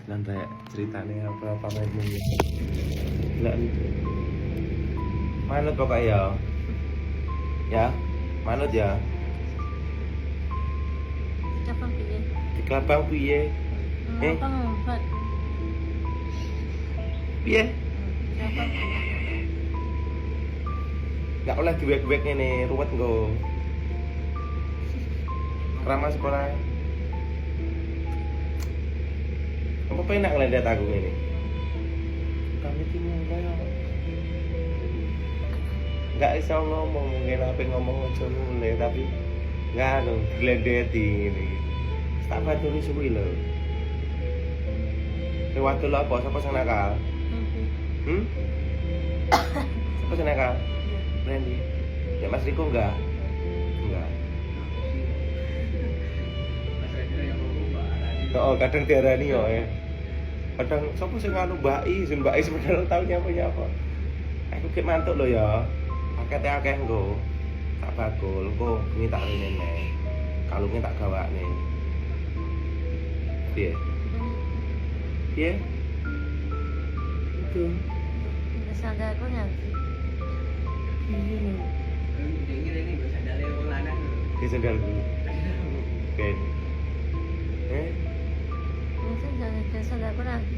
Nanti ceritanya apa mainnya. Enggak manut pokoknya ya. Ya, manut ya. Kapang piye? Di kelabang piye? Ngapa ngumpat? Piye? Kapang piye? Enggak oleh diwek-wek ngene, ruwet nggo. Krama sekolah. Apa penak ngeliat aku ini? Kami tinggal kayak nggak bisa ngomong, mungkin apa ngomong aja mulai tapi nggak anu, glendeti ini. Tak batu ni suwi lo. Lewat lo apa? Siapa yang nakal? Hmm? Siapa yang nakal? Randy. Ya Mas Riko enggak? Enggak. Oh, kadang diarani yo ya. Kadang sapa sing anu Mbak I sebenarnya tau nyapa-nyapa. Aku ki mantuk lho ya. Pakete akeh nggo. Tak bakul, engko bengi tak rene. Kalunge tak gawakne. Piye? Piye? Itu. Sandal aku nanti. Di sandalku. Oke. Sandal aku nanti.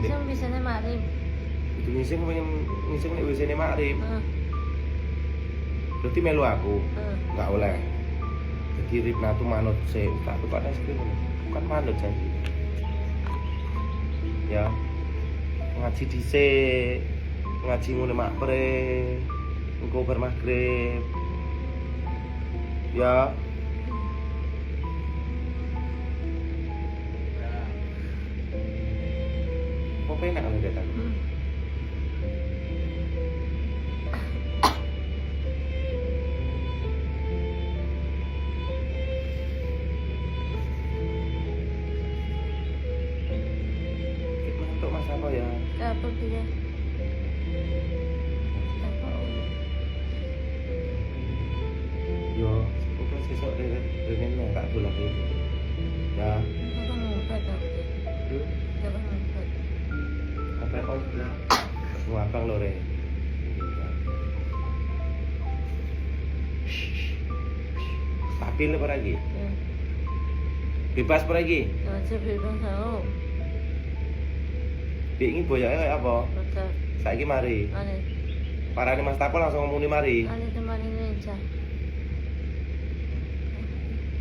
Bisa bisanya marim. Itu ngising pengen ngising nek WC-ne makrib. Berarti melu aku. Enggak oleh. Jadi Ripna tuh manut sih, tak tuh pada sekali bukan manut janji. Ya, ngaji dhisik, ngaji ngene makre, engko bar magrib. Ya. Kok penak kalau datang? Untuk mas apa ya? Kapang piye? Yo, engko sesuk rene tak dolan iki. Ya. Kapang ngumpat aku. Kapang ngumpat. Apa kau bilang? Ngapang lho re. Tapi apa lagi? Bebas apa lagi? Aja bebas tau. Diingin boyoknya kayak apa? Betul. Saiki mari. Ane. Parane Mas Tapo langsung ngomongin mari. Ane teman ini aja.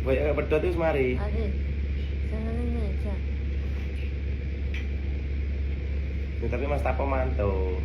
Boyoknya pedot itu mari. Ane. Teman ini aja. Tapi Mas Tapo mantul.